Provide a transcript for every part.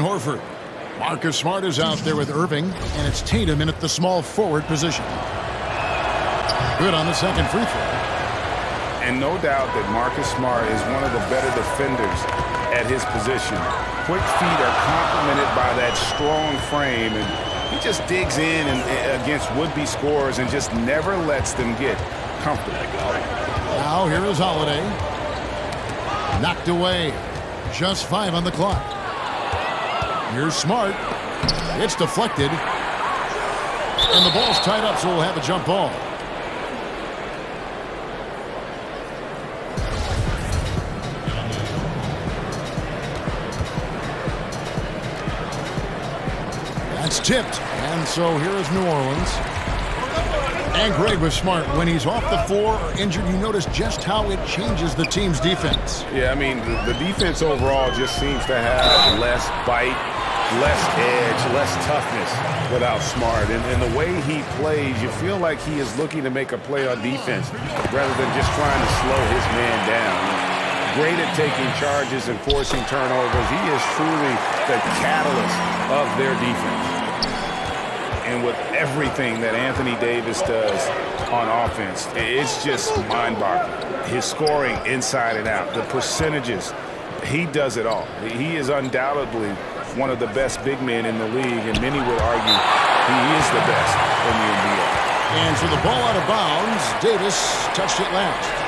Horford. Marcus Smart is out there with Irving, and it's Tatum in at the small forward position. Good on the second free throw. And no doubt that Marcus Smart is one of the better defenders at his position. Quick feet are complemented by that strong frame, and he just digs in against would-be scorers and just never lets them get comfortable. Now here is Holiday. Knocked away. Just 5 on the clock. Here's Smart. It's deflected. And the ball's tied up, so we'll have a jump ball. That's tipped. And so here is New Orleans. And Greg was smart. When he's off the floor or injured, you notice just how it changes the team's defense. Yeah, I mean, the defense overall just seems to have less bite, less edge, less toughness without Smart. And the way he plays, you feel like he is looking to make a play on defense rather than just trying to slow his man down. Great at taking charges and forcing turnovers. He is truly the catalyst of their defense. And with everything that Anthony Davis does on offense, it's just mind-boggling. His scoring inside and out, the percentages, he does it all. He is undoubtedly one of the best big men in the league, and many would argue he is the best in the NBA. And so the ball out of bounds. Davis touched it last.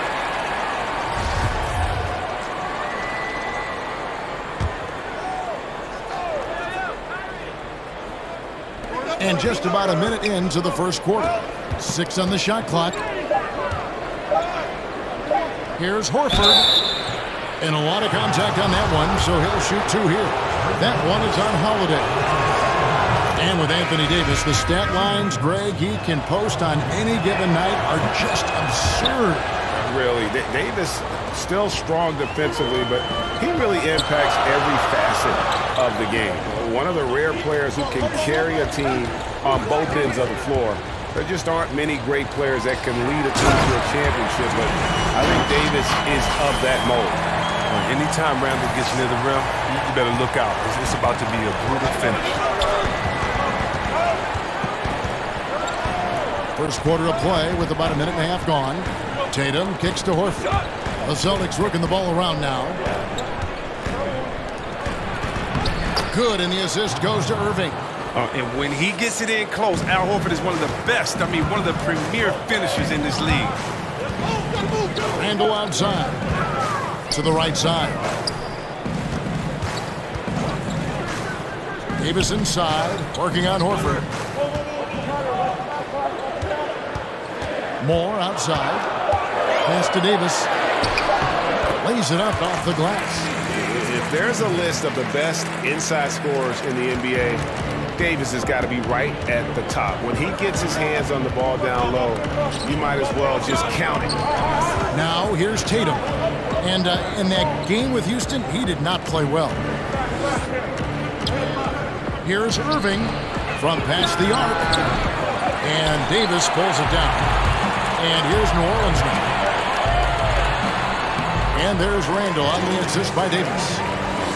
And just about a minute into the first quarter. 6 on the shot clock. Here's Horford. And a lot of contact on that one, so he'll shoot 2 here. That one is on Holiday. And with Anthony Davis, the stat lines, Greg, he can post on any given night are just absurd. Really, Davis still strong defensively, but he really impacts every facet of the game. One of the rare players who can carry a team on both ends of the floor. There just aren't many great players that can lead a team to a championship, but I think Davis is of that mold. Anytime Randall gets near the rim, you better look out. It's about to be a brutal finish. First quarter of play with about a minute and a half gone. Tatum kicks to Horford. The Celtics working the ball around now. Good, and the assist goes to Irving. And when he gets it in close, Al Horford is one of the best, one of the premier finishers in this league. Randall outside. To the right side. Davis inside, working on Horford. Moore outside. Pass to Davis. Lays it up off the glass. If there's a list of the best inside scorers in the NBA, Davis has got to be right at the top. When he gets his hands on the ball down low, you might as well just count it. Now here's Tatum. And in that game with Houston, he did not play well. Here's Irving from past the arc. And Davis pulls it down. And here's New Orleans now. And there's Randall on the assist by Davis.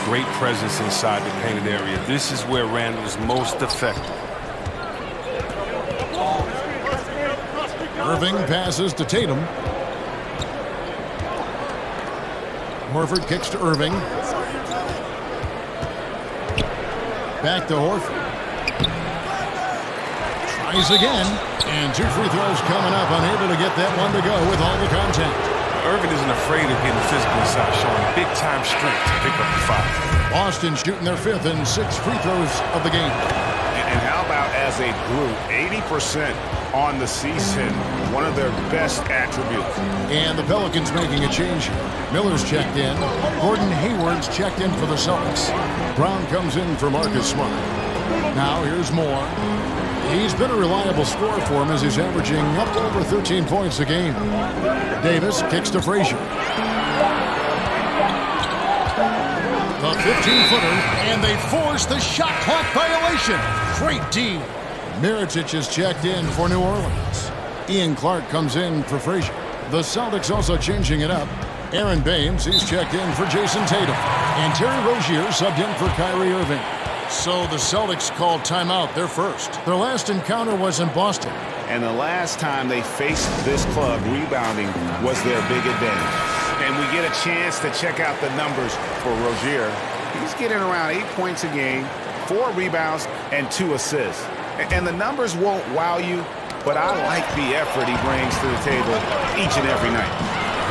Great presence inside the painted area. This is where Randall's most effective. Irving passes to Tatum. Horford kicks to Irving. Back to Horford. Tries again. And 2 free throws coming up. Unable to get that one to go with all the contact. Irving isn't afraid of getting physical inside, showing big-time strength to pick up the foul. Boston shooting their 5th and 6th free throws of the game. And how about as a group, 80% on the season, one of their best attributes. And the Pelicans making a change here. Miller's checked in. Gordon Hayward's checked in for the Celtics. Brown comes in for Marcus Smart. Now here's Moore. He's been a reliable scorer for him as he's averaging up to over 13 points a game. Davis kicks to Frazier. The 15-footer, and they force the shot clock violation. Great D. Mirotic is checked in for New Orleans. Ian Clark comes in for Frazier. The Celtics also changing it up. Aaron Baines, he's checked in for Jason Tatum. And Terry Rozier subbed in for Kyrie Irving. So the Celtics called timeout. They're first. Their last encounter was in Boston. And the last time they faced this club, rebounding was their big advantage. And we get a chance to check out the numbers for Rozier. He's getting around 8 points a game, 4 rebounds, and 2 assists. And the numbers won't wow you, but I like the effort he brings to the table each and every night.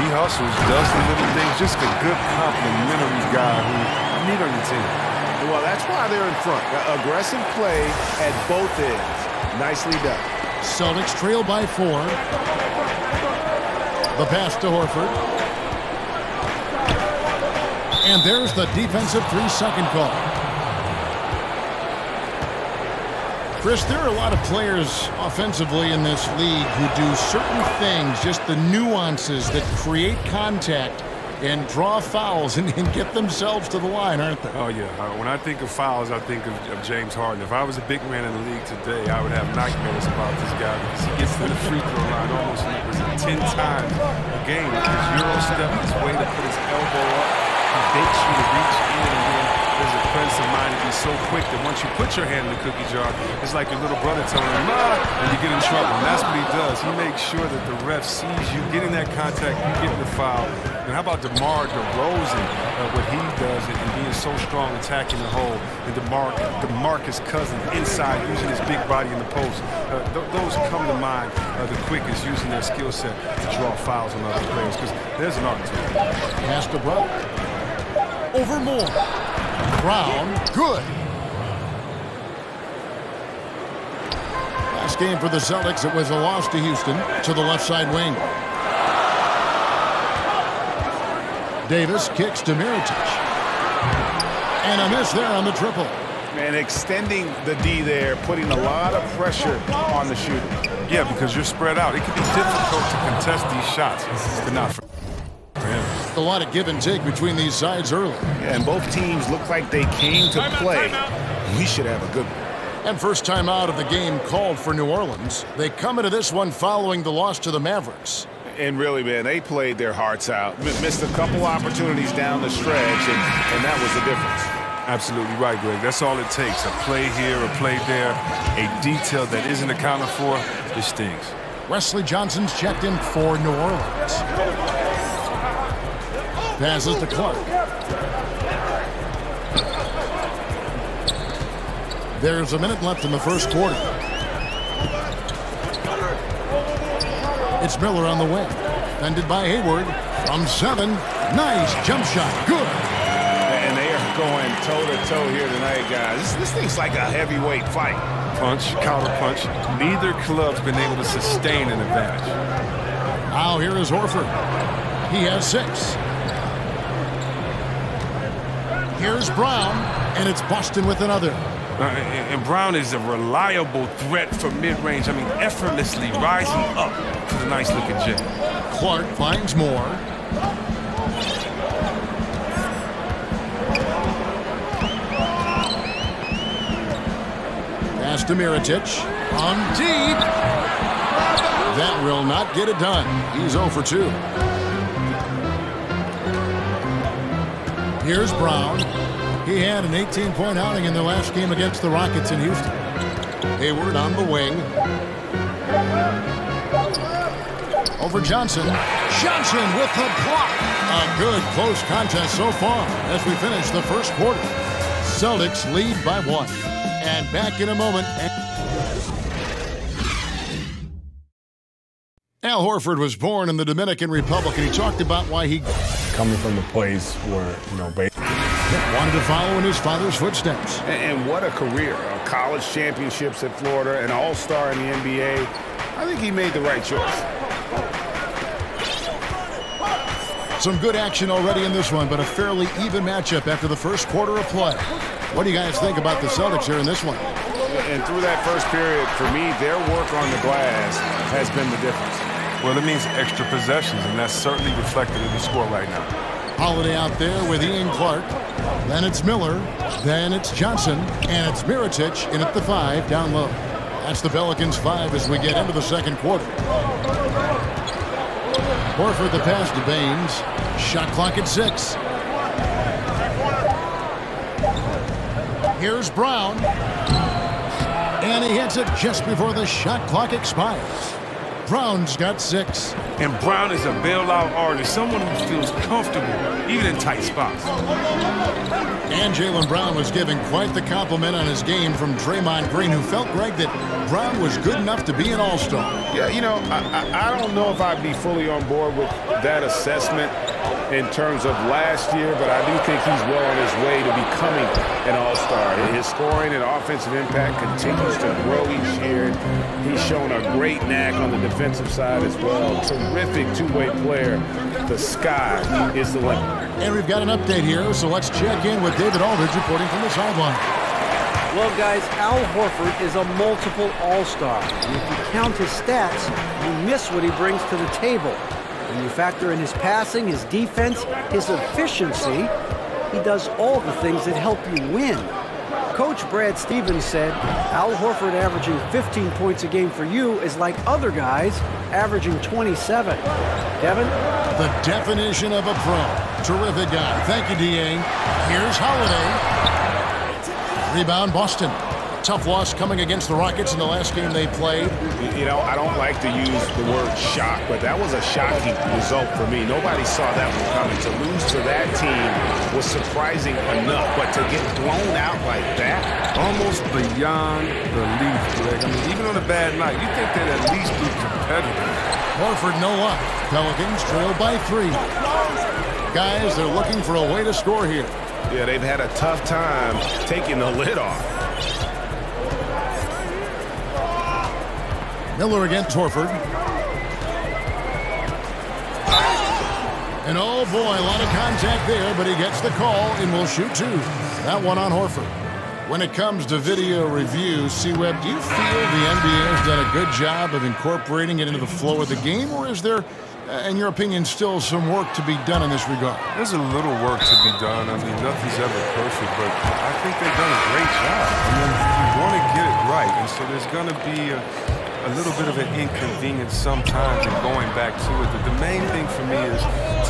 He hustles, does the little things, just a good complimentary guy who you need on your team. Well, that's why they're in front. Aggressive play at both ends. Nicely done. Celtics trail by 4. The pass to Horford. And there's the defensive 3-second call. Chris, there are a lot of players offensively in this league who do certain things, just the nuances that create contact and draw fouls and get themselves to the line, aren't they? Oh, yeah. When I think of fouls, I think of James Harden. If I was a big man in the league today, I would have nightmares about this guy because he gets to the free throw line almost 10 times a game. His Euro step, his way to put his elbow up, he baits you to reach in, and then there's a friend of mine to be so quick that once you put your hand in the cookie jar, it's like your little brother telling him, "Ma," and you get in trouble. And that's what he does. He makes sure that the ref sees you getting that contact, you get the foul. And how about DeMar DeRozan, what he does and being so strong attacking the hole, and DeMarcus Cousins inside using his big body in the post. Those come to mind the quickest, using their skill set to draw fouls on other players, because there's an art to it. Pass to Brown. Over Moore. Brown, good. Last game for the Celtics, it was a loss to Houston, to the left side wing. Davis kicks to Mirotic. And a miss there on the triple. Man, extending the D there, putting a lot of pressure on the shooter. Yeah, because you're spread out. It can be difficult to contest these shots, but not for him. A lot of give and take between these sides early. Yeah, and both teams look like they came to play. We should have a good one. And first time out of the game called for New Orleans. They come into this one following the loss to the Mavericks. And really, man, they played their hearts out. Missed a couple opportunities down the stretch, and that was the difference. Absolutely right, Greg. That's all it takes. A play here, a play there, a detail that isn't accounted for. It stings. Wesley Johnson's checked in for New Orleans. Passes to Clark. There's a minute left in the first quarter. It's Miller on the wing. Defended by Hayward. From 7. Nice jump shot. Good. And they are going toe-to-toe here tonight, guys. This thing's like a heavyweight fight. Punch, counter punch. Neither club's been able to sustain an advantage. Now here is Horford. He has 6. Here's Brown, and it's Boston with another. And Brown is a reliable threat for mid-range. I mean, effortlessly rising up to the nice-looking jet. Clark finds more. Pass to Mirotic. On deep. That will not get it done. He's 0 for 2. Here's Brown. He had an 18-point outing in their last game against the Rockets in Houston. Hayward on the wing. Over Johnson. Johnson with the block. A good close contest so far as we finish the first quarter. Celtics lead by 1. And back in a moment. Al Horford was born in the Dominican Republic, and he talked about why he... Coming from the place where, wanted to follow in his father's footsteps. And what a career. College championships at Florida, an all-star in the NBA. I think he made the right choice. Some good action already in this one, but a fairly even matchup after the first quarter of play. What do you guys think about the Celtics here in this one? And through that first period, for me, their work on the glass has been the difference. Well, it means extra possessions, and that's certainly reflected in the score right now. Holiday out there with Ian Clark. Then it's Miller. Then it's Johnson. And it's Mirotic in at the 5 down low. That's the Pelicans 5 as we get into the second quarter. Horford the pass to Baines. Shot clock at 6. Here's Brown. And he hits it just before the shot clock expires. Brown's got 6. And Brown is a bailout artist, someone who feels comfortable, even in tight spots. And Jaylen Brown was giving quite the compliment on his game from Draymond Green, who felt, Greg, that Brown was good enough to be an all-star. Yeah, you know, I don't know if I'd be fully on board with that assessment in terms of last year, but I do think he's well on his way to becoming an all-star. His scoring and offensive impact continues to grow each year. He's shown a great knack on the defensive side as well. Terrific two-way player. The sky is the limit. And we've got an update here, so let's check in with David Aldridge reporting from the sideline. Well, guys, Al Horford is a multiple all-star. And if you count his stats, you miss what he brings to the table. When you factor in his passing, his defense, his efficiency, he does all the things that help you win. Coach Brad Stevens said, Al Horford averaging 15 points a game for you is like other guys averaging 27. Kevin? The definition of a pro. Terrific guy. Thank you, D.A. Here's Holiday. Rebound, Boston. Tough loss coming against the Rockets in the last game they played. You know, I don't like to use the word shock, but that was a shocking result for me. Nobody saw that one coming. To lose to that team was surprising enough, but to get blown out like that? Almost beyond belief, Greg. I mean, even on a bad night, you think they'd at least be competitive. Horford, no luck. Pelicans trail by 3. Guys, they're looking for a way to score here. Yeah, they've had a tough time taking the lid off. Miller against Horford. And oh boy, a lot of contact there, but he gets the call and will shoot 2. That one on Horford. When it comes to video review, C-Web, do you feel the NBA has done a good job of incorporating it into the flow of the game, or is there, in your opinion, still some work to be done in this regard? There's a little work to be done. I mean, nothing's ever perfect, but I think they've done a great job. I mean, you want to get it right, and so there's going to be a little bit of an inconvenience sometimes in going back to it. But the main thing for me is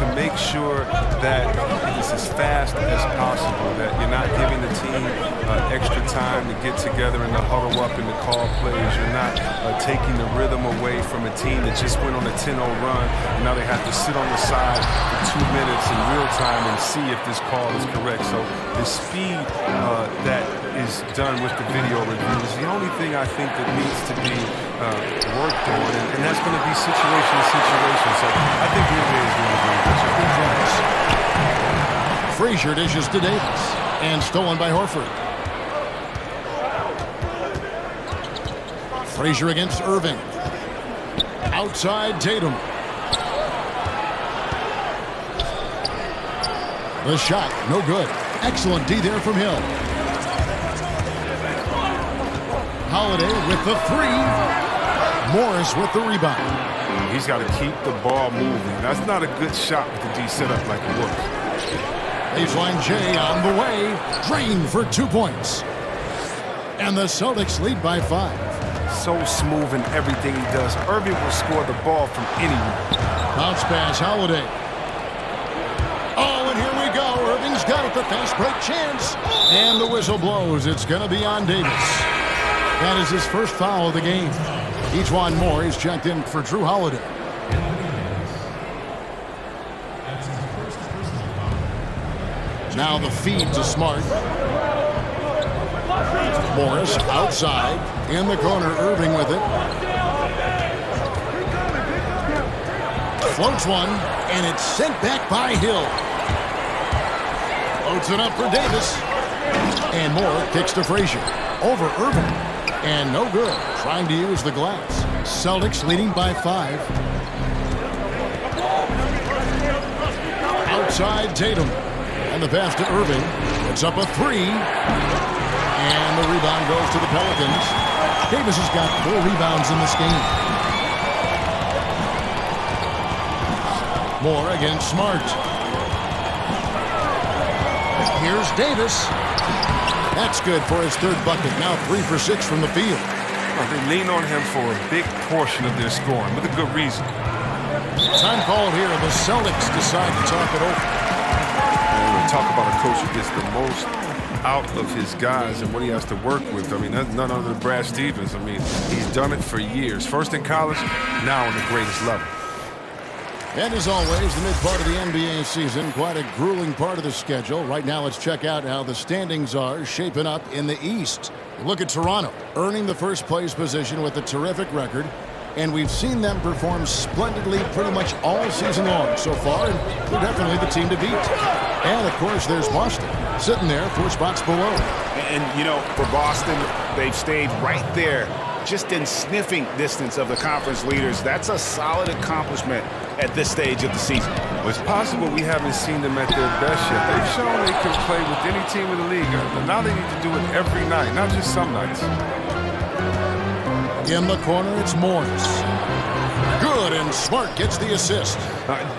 to make sure that it's as fast as possible, that you're not giving the team extra time to get together and to huddle up and to call plays. You're not taking the rhythm away from a team that just went on a 10-0 run, and now they have to sit on the side for 2 minutes in real time and see if this call is correct. So the speed that is done with the video review is the only thing I think that needs to be worked on, and that's going to be situation to situation. So I think the NBA is doing a really good job. Frazier dishes to Davis, and stolen by Horford. Frazier against Irving. Outside Tatum. The shot, no good. Excellent D there from Hill. Holiday with the 3. Morris with the rebound. He's got to keep the ball moving. That's not a good shot with the D set up like it was. Baseline J on the way. Drained for 2 points. And the Celtics lead by 5. So smooth in everything he does. Irving will score the ball from anywhere. Bounce pass, Holiday. Oh, and here we go. Irving's got it. The fast break chance. And the whistle blows. It's going to be on Davis. That is his first foul of the game. Ejuan Moore is checked in for Drew Holiday. Now the feed to Smart. Morris outside. In the corner, Irving with it. Floats one, and it's sent back by Hill. Floats it up for Davis. And Moore kicks to Frazier. Over Irving. And no good. Trying to use the glass. Celtics leading by 5. Outside Tatum. And the pass to Irving. It's up a 3. And the rebound goes to the Pelicans. Davis has got 4 rebounds in this game. Moore against Smart. Here's Davis. That's good for his 3rd bucket. Now 3 for 6 from the field. Well, they lean on him for a big portion of their scoring with a good reason. Time called here. The Celtics decide to talk it over. And we talk about a coach who gets the most out of his guys and what he has to work with. I mean, that's none other than Brad Stevens. I mean, he's done it for years. First in college, now on the greatest level. And as always, the mid part of the NBA season, quite a grueling part of the schedule. Right now, let's check out how the standings are shaping up in the East. Look at Toronto, earning the first place position with a terrific record. And we've seen them perform splendidly pretty much all season long so far, and they're definitely the team to beat. And, of course, there's Boston, sitting there 4 spots below. And, you know, for Boston, they've stayed right there, just in sniffing distance of the conference leaders. That's a solid accomplishment at this stage of the season. Well, it's possible we haven't seen them at their best yet. They've shown they can play with any team in the league. But now they need to do it every night, not just some nights. In the corner, it's Morris. Good, and Smart gets the assist.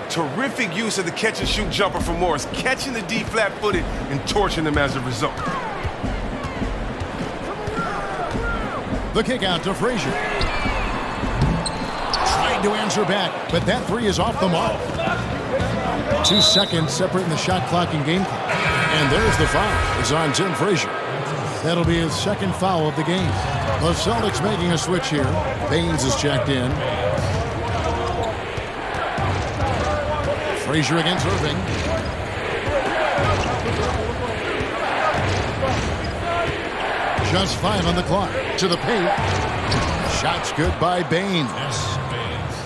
Terrific use of the catch-and-shoot jumper for Morris, catching the D flat-footed and torching them as a result. The kick out to Frazier. Trying to answer back, but that three is off the mark. 2 seconds separating the shot clock and game clock. And there's the foul. It's on Tim Frazier. That'll be his second foul of the game. The Celtics making a switch here. Baines is checked in. Frazier against Irving. Just 5 on the clock. To the paint. Shots good by Baines.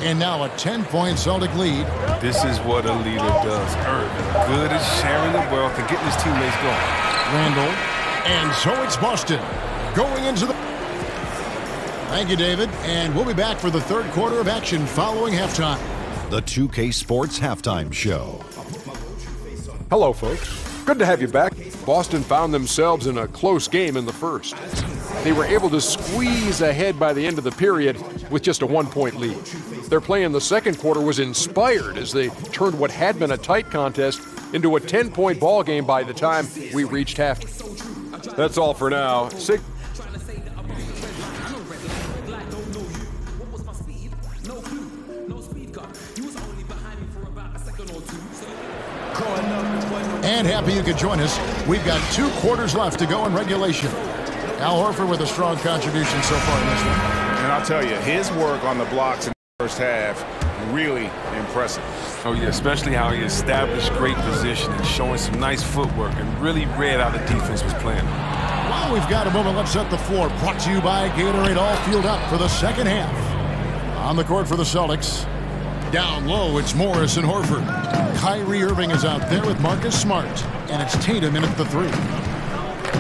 And now a 10-point Celtic lead. This is what a leader does. Irving, good at sharing the wealth and getting his teammates going. Randall. And so it's Boston going into the... Thank you, David. And we'll be back for the third quarter of action following halftime. The 2K Sports Halftime Show. Hello, folks. Good to have you back. Boston found themselves in a close game in the first. They were able to squeeze ahead by the end of the period with just a 1-point lead. Their play in the second quarter was inspired as they turned what had been a tight contest into a 10-point ball game by the time we reached halftime. That's all for now. And happy you could join us. We've got 2 quarters left to go in regulation. Al Horford with a strong contribution so far in this one. And I'll tell you, his work on the blocks in the first half, really impressive. Oh, yeah, especially how he established great position and showing some nice footwork and really read how the defense was playing. While we've got a moment, let's set the floor. Brought to you by Gatorade, all fueled up for the second half. On the court for the Celtics. Down low, it's Morris and Horford. Kyrie Irving is out there with Marcus Smart. And it's Tatum in at the 3.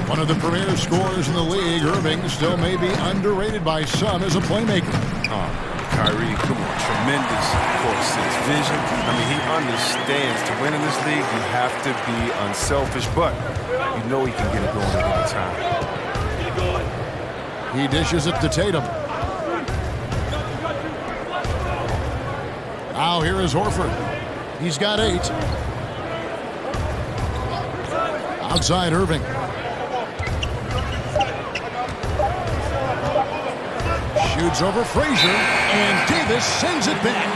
One of the premier scorers in the league, Irving still may be underrated by some as a playmaker. Kyrie, come on, tremendous court sense, vision. I mean, he understands to win in this league, you have to be unselfish, but you know he can get it going at any time. He dishes it to Tatum. Now here is Horford. He's got 8. Outside Irving. Shoots over Frazier, and Davis sends it back.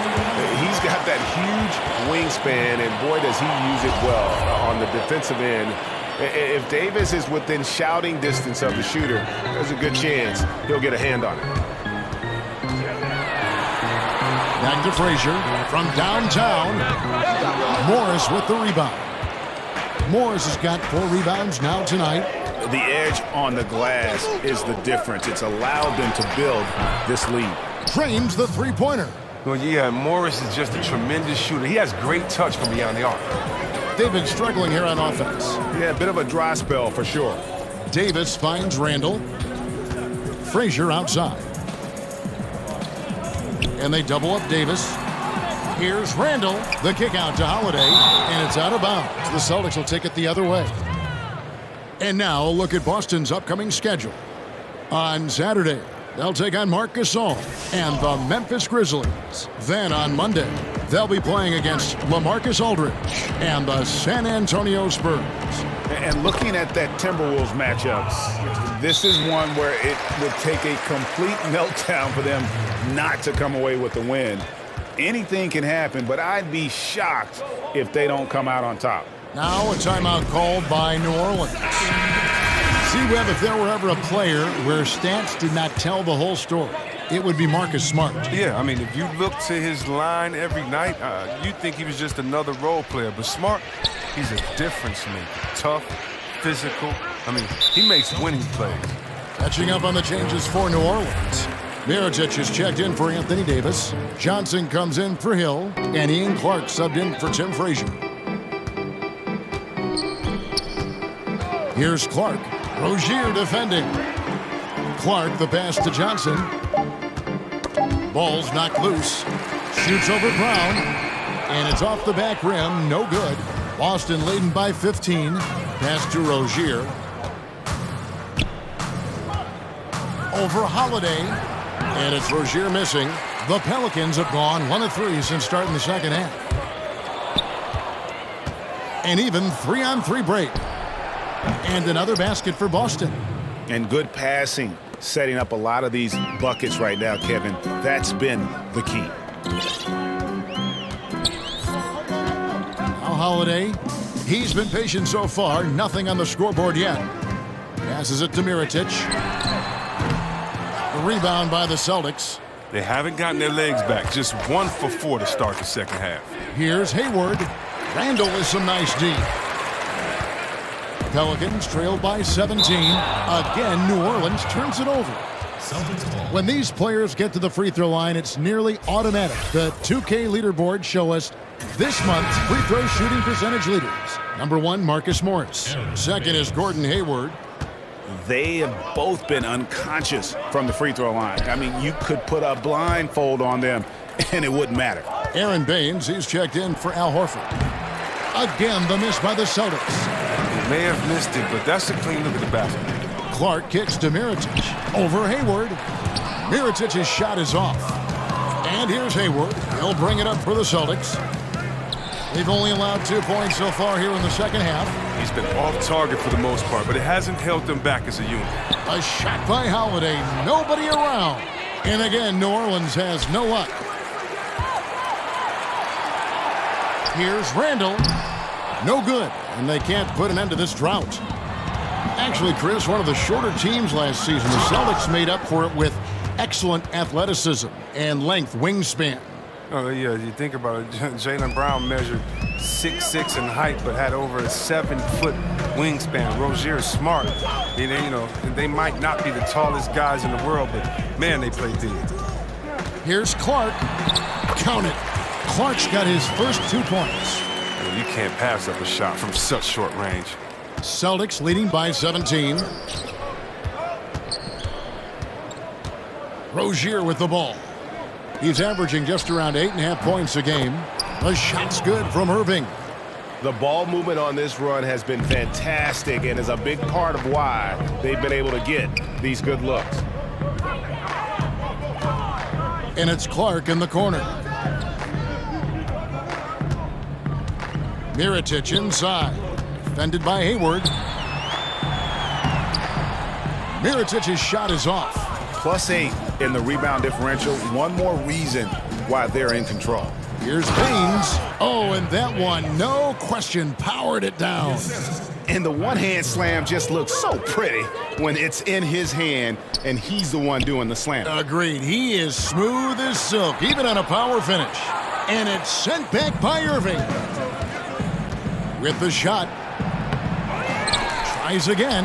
He's got that huge wingspan, and boy, does he use it well on the defensive end. If Davis is within shouting distance of the shooter, there's a good chance he'll get a hand on it. Back to Frazier from downtown. Morris with the rebound. Morris has got 4 rebounds now tonight. The edge on the glass is the difference. It's allowed them to build this lead. Drains the 3-pointer. Well, yeah, Morris is just a tremendous shooter. He has great touch from beyond the arc. They've been struggling here on offense. Yeah, a bit of a dry spell for sure. Davis finds Randall. Frazier outside. And they double up Davis. Here's Randall. The kick out to Holiday. And it's out of bounds. The Celtics will take it the other way. And now a look at Boston's upcoming schedule. On Saturday, they'll take on Marc Gasol and the Memphis Grizzlies. Then on Monday, they'll be playing against LaMarcus Aldridge and the San Antonio Spurs. And looking at that Timberwolves matchups, this is one where it would take a complete meltdown for them not to come away with the win. Anything can happen, but I'd be shocked if they don't come out on top. Now a timeout called by New Orleans. See, Webb, if there were ever a player where stats did not tell the whole story, it would be Marcus Smart. Yeah, I mean, if you look to his line every night, you'd think he was just another role player. But Smart, he's a difference maker. Tough, physical. I mean, he makes winning plays. Catching up on the changes for New Orleans. Mirotic is checked in for Anthony Davis. Johnson comes in for Hill. And Ian Clark subbed in for Tim Frazier. Here's Clark. Rozier defending. Clark, the pass to Johnson. Ball's knocked loose. Shoots over Brown. And it's off the back rim. No good. Boston leading by 15. Pass to Rozier. Over Holiday. And it's Rozier missing. The Pelicans have gone 1 of 3 since starting the second half. And even 3-on-3 break. And another basket for Boston. And good passing, setting up a lot of these buckets right now, Kevin. That's been the key. Now Holiday. He's been patient so far. Nothing on the scoreboard yet. Passes it to Mirotic. The rebound by the Celtics. They haven't gotten their legs back. Just 1 for 4 to start the second half. Here's Hayward. Randall with some nice D. Pelicans trailed by 17. Again, New Orleans turns it over. When these players get to the free throw line, it's nearly automatic. The 2K leaderboards show us this month's free throw shooting percentage leaders. Number 1, Marcus Morris. Second is Gordon Hayward. They have both been unconscious from the free throw line. I mean, you could put a blindfold on them, and it wouldn't matter. Aaron Baines, he's checked in for Al Horford. Again, the miss by the Celtics. They may have missed it, but that's a clean look at the basket. Clark kicks to Mirotic. Over Hayward. Mirotic's shot is off. And here's Hayward. He'll bring it up for the Celtics. They've only allowed 2 points so far here in the second half. He's been off target for the most part, but it hasn't held them back as a unit. A shot by Holiday. Nobody around. And again, New Orleans has no luck. Here's Randall. No good. And they can't put an end to this drought. Actually, Chris, one of the shorter teams last season. The Celtics made up for it with excellent athleticism and length, wingspan. Oh, yeah, you think about it. Jaylen Brown measured 6'6" in height, but had over a 7-foot wingspan. Rozier is smart. They might not be the tallest guys in the world, but, man, they play big. Here's Clark. Count it. Clark's got his first 2 points. You can't pass up a shot from such short range. Celtics leading by 17. Rozier with the ball. He's averaging just around 8.5 points a game. The shot's good from Irving. The ball movement on this run has been fantastic and is a big part of why they've been able to get these good looks. And it's Clark in the corner. Mirotic inside. Defended by Hayward. Mirotic's shot is off. +8 in the rebound differential. One more reason why they're in control. Here's Baines. Oh, and that one, no question, powered it down. And the one-hand slam just looks so pretty when it's in his hand and he's the one doing the slam. Agreed. He is smooth as silk, even on a power finish. And it's sent back by Irving. With the shot. Tries again.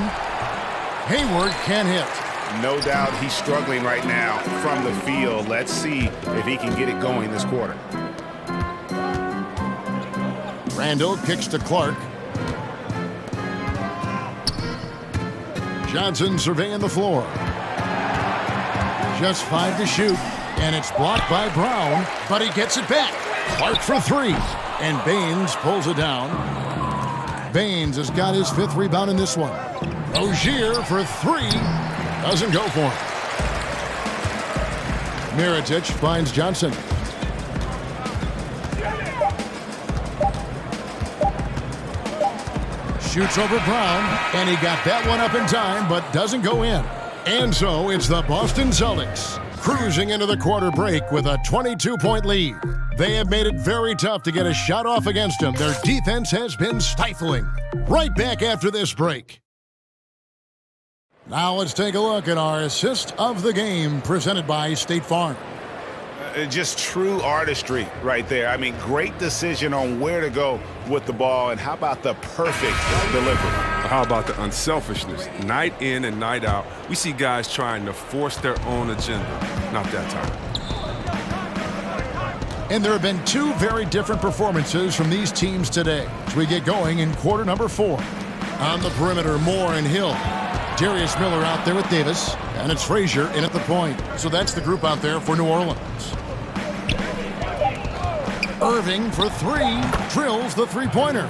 Hayward can't hit. No doubt he's struggling right now from the field. Let's see if he can get it going this quarter. Randall kicks to Clark. Johnson surveying the floor. Just 5 to shoot. And it's blocked by Brown, but he gets it back. Clark for 3. And Baines pulls it down. Baines has got his 5th rebound in this one. Rozier for 3. Doesn't go for him. Mirotic finds Johnson. Shoots over Brown, and he got that one up in time, but doesn't go in. And so it's the Boston Celtics cruising into the quarter break with a 22-point lead. They have made it very tough to get a shot off against them. Their defense has been stifling. Right back after this break. Now let's take a look at our assist of the game presented by State Farm. Just true artistry right there. I mean, great decision on where to go with the ball, and how about the perfect delivery? How about the unselfishness? Night in and night out, we see guys trying to force their own agenda. Not that time. And there have been two very different performances from these teams today as we get going in quarter number 4. On the perimeter, Moore and Hill. Darius Miller out there with Davis, and it's Frazier in at the point. So that's the group out there for New Orleans. Irving for 3, drills the three-pointer.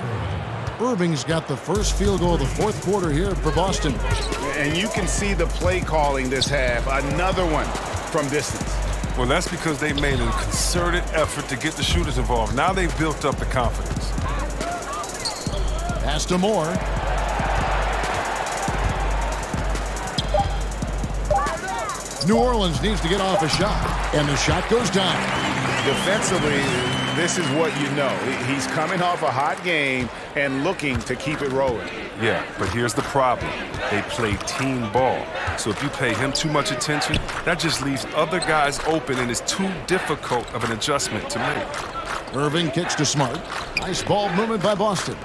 Irving's got the first field goal of the fourth quarter here for Boston. And you can see the play calling this half. Another one from distance. Well, that's because they made a concerted effort to get the shooters involved. Now they've built up the confidence. Pass to Moore. New Orleans needs to get off a shot, and the shot goes down. Defensively, this is what you know. He's coming off a hot game and looking to keep it rolling. Yeah, but here's the problem. They play team ball. So if you pay him too much attention, that just leaves other guys open, and it's too difficult of an adjustment to make. Irving kicks to Smart. Nice ball movement by Boston.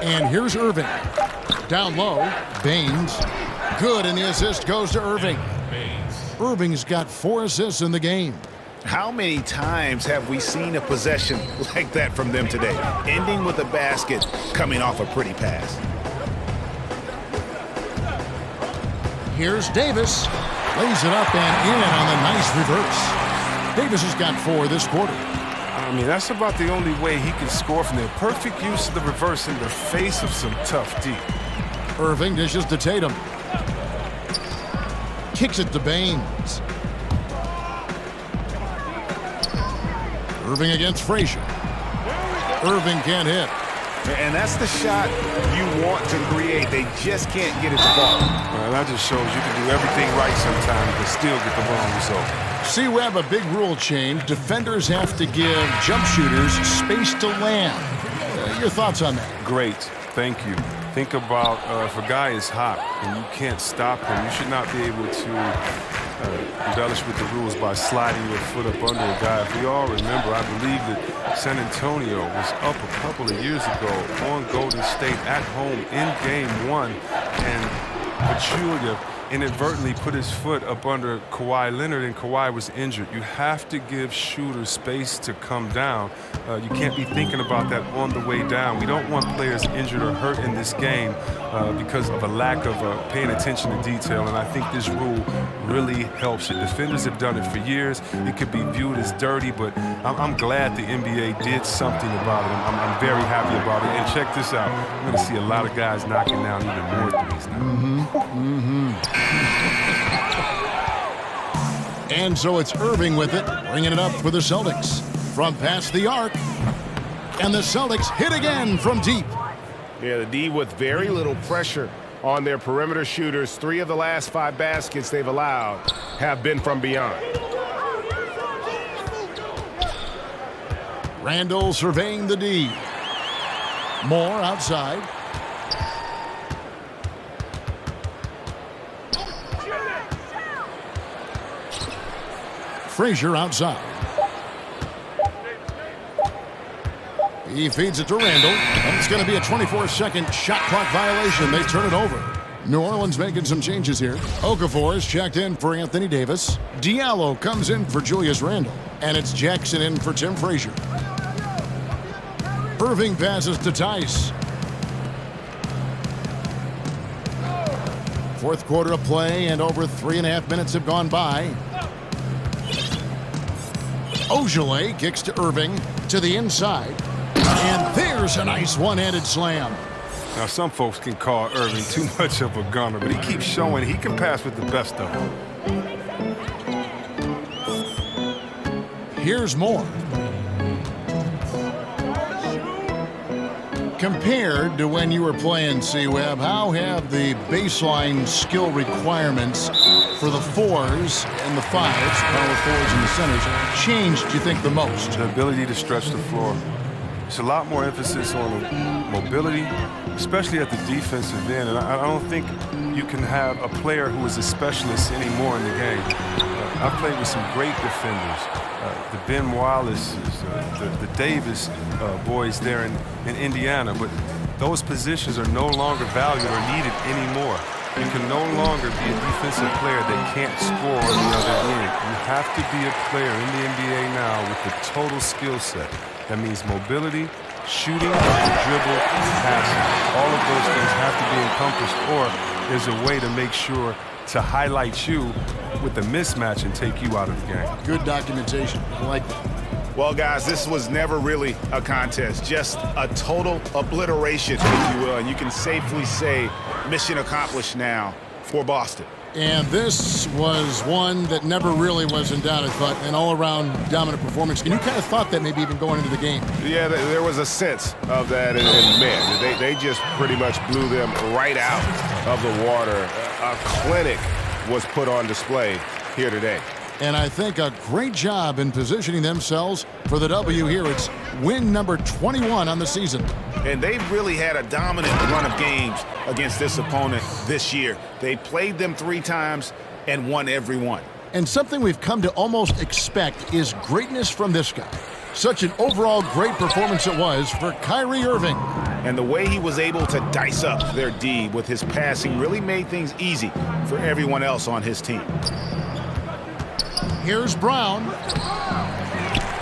And here's Irving. Down low, Baines. Good, and the assist goes to Irving. Irving's got 4 assists in the game. How many times have we seen a possession like that from them today? Ending with a basket, coming off a pretty pass. Here's Davis. Lays it up and in on the nice reverse. Davis has got 4 this quarter. I mean, that's about the only way he can score from there. Perfect use of the reverse in the face of some tough D. Irving dishes to Tatum. Kicks it to Baines. Irving against Frazier. Irving can't hit. And that's the shot you want to create. They just can't get it to fall. Well, that just shows you can do everything right sometimes but still get the wrong result. C-Web, a big rule change. Defenders have to give jump shooters space to land. Your thoughts on that? Great. Thank you. Think about if a guy is hot and you can't stop him, you should not be able to embellish with the rules by sliding your foot up under a guy. If we all remember, I believe that San Antonio was up a couple of years ago on Golden State at home in Game 1, and Pachulia inadvertently put his foot up under Kawhi Leonard, and Kawhi was injured. You have to give shooters space to come down. You can't be thinking about that on the way down. We don't want players injured or hurt in this game because of a lack of paying attention to detail, and I think this rule really helps it. Defenders have done it for years. It could be viewed as dirty, but I'm glad the NBA did something about it. I'm very happy about it. And check this out. I'm going to see a lot of guys knocking down even more threes now. And so it's Irving with it, bringing it up for the Celtics. From past the arc. And the Celtics hit again from deep. Yeah, the D with very little pressure on their perimeter shooters. 3 of the last 5 baskets they've allowed have been from beyond. Randall surveying the D. Moore outside. Frazier outside. He feeds it to Randall. And it's going to be a 24-second shot clock violation. They turn it over. New Orleans making some changes here. Okafor is checked in for Anthony Davis. Diallo comes in for Julius Randle. And it's Jackson in for Tim Frazier. Irving passes to Tice. Fourth quarter of play, and over 3.5 minutes have gone by. Ogilvy kicks to Irving to the inside. And there's a nice one-handed slam. Now, some folks can call Irving too much of a gunner, but he keeps showing he can pass with the best of them. Here's Moore. Compared to when you were playing C-Web, how have the baseline skill requirements for the 4s and the 5s, power 4s and the centers, changed, do you think, the most? The ability to stretch the floor. There's a lot more emphasis on mobility, especially at the defensive end. And I don't think you can have a player who is a specialist anymore in the game. I've played with some great defenders. The Ben Wallace, the Davis boys there in Indiana. But those positions are no longer valued or needed anymore. You can no longer be a defensive player that can't score on the other end. You have to be a player in the NBA now with the total skill set. That means mobility, shooting, dribble, passing. All of those things have to be encompassed, or there's a way to make sure to highlight you with a mismatch and take you out of the game. Good documentation. I like that. Well, guys, this was never really a contest, just a total obliteration, if you will. And you can safely say mission accomplished now for Boston. And this was one that never really was in doubt, I thought, an all-around dominant performance. And you kind of thought that maybe even going into the game. Yeah, there was a sense of that, and man, they just pretty much blew them right out of the water. A clinic was put on display here today. And I think a great job in positioning themselves for the W here. It's win number 21 on the season. And they've really had a dominant run of games against this opponent this year. They played them 3 times and won every one. And something we've come to almost expect is greatness from this guy. Such an overall great performance it was for Kyrie Irving. And the way he was able to dice up their D with his passing really made things easy for everyone else on his team. Here's Brown.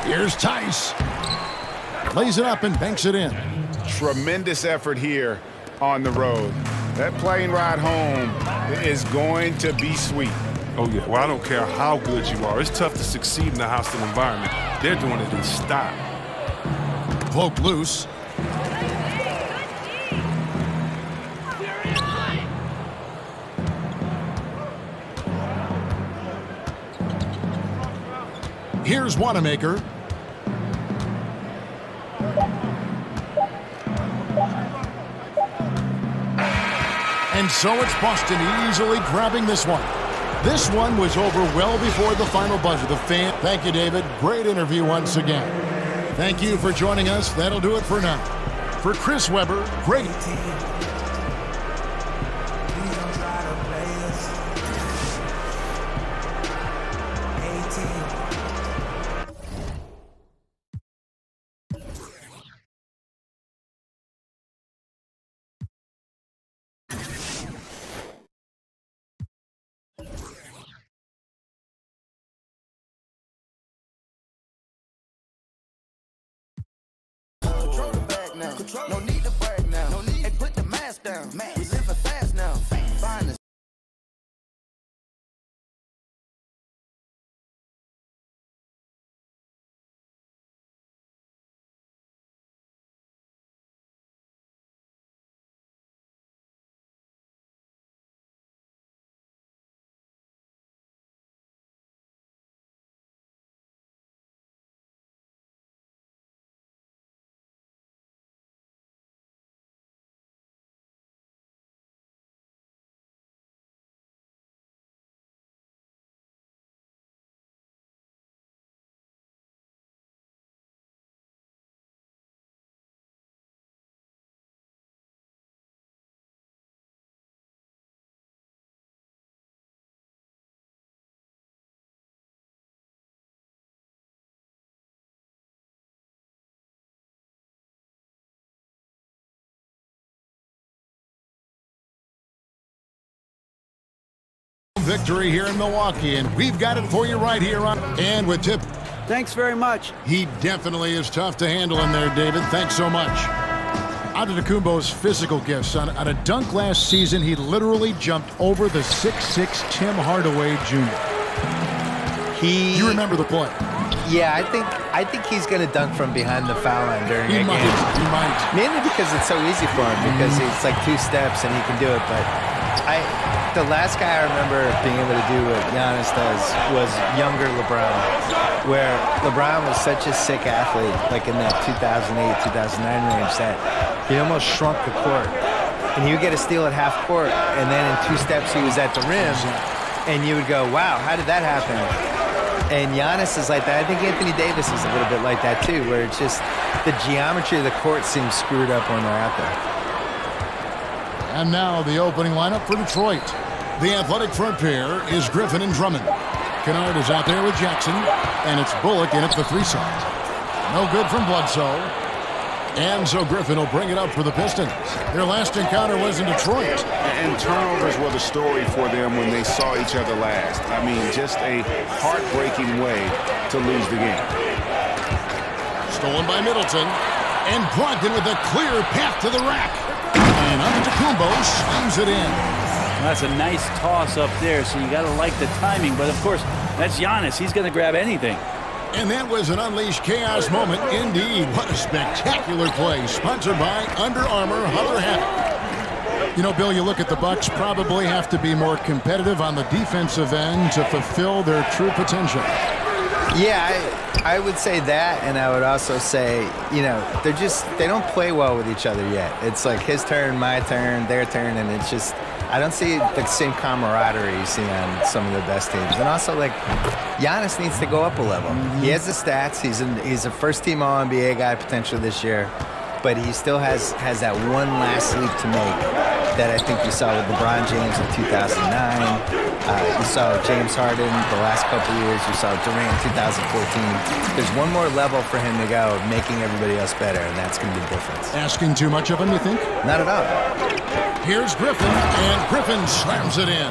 Here's Tice. Lays it up and banks it in. Tremendous effort here on the road. That plane ride home is going to be sweet. Oh, yeah. Well, I don't care how good you are. It's tough to succeed in a hostile environment. They're doing it in style. Poke loose. Here's Wanamaker. And so it's Boston easily grabbing this one. This one was over well before the final buzzer. The fan. Thank you, David. Great interview once again. Thank you for joining us. That'll do it for now. For Chris Webber, great. No need to brag now. No need. Hey, put the mask down. We living fast now. Find victory here in Milwaukee, and we've got it for you right here on and with Tip. Thanks very much. He definitely is tough to handle in there, David. Thanks so much. Antetokounmpo's physical gifts. On a dunk last season, he literally jumped over the 6'6" Tim Hardaway Jr. You remember the play? Yeah, I think he's going to dunk from behind the foul line during a game. He might. Mainly because it's so easy for him, because it's like 2 steps and he can do it. But the last guy I remember being able to do what Giannis does was younger LeBron, where LeBron was such a sick athlete, like in that 2008, 2009 range, that he almost shrunk the court. And he would get a steal at half court, and then in 2 steps he was at the rim, and you would go, wow, how did that happen? And Giannis is like that. I think Anthony Davis is a little bit like that too, where it's just the geometry of the court seems screwed up when they're out there. And now the opening lineup for Detroit. The athletic front pair is Griffin and Drummond. Kennard is out there with Jackson, and it's Bullock in at the 3 side. No good from Bledsoe. And so Griffin will bring it up for the Pistons. Their last encounter was in Detroit. And turnovers were the story for them when they saw each other last. I mean, just a heartbreaking way to lose the game. Stolen by Middleton. And Brogdon with a clear path to the rack. And Antetokounmpo slams it in. That's a nice toss up there, so you got to like the timing. But, of course, that's Giannis. He's going to grab anything. And that was an unleashed chaos moment indeed. What a spectacular play. Sponsored by Under Armour Hover Hat. You know, Bill, you look at the Bucks, probably have to be more competitive on the defensive end to fulfill their true potential. Yeah, I would say that, and I would also say, you know, they don't play well with each other yet. It's like his turn, my turn, their turn, and it's just, I don't see the same camaraderie you see on some of the best teams. And also, like, Giannis needs to go up a level. He has the stats. He's a first-team All-NBA guy potentially this year, but he still has that one last leap to make that I think you saw with LeBron James in 2009. You saw James Harden the last couple years. You saw Durant in 2014. There's one more level for him to go, making everybody else better, and that's going to be the difference. Asking too much of him, you think? Not at all. Here's Griffin, and Griffin slams it in.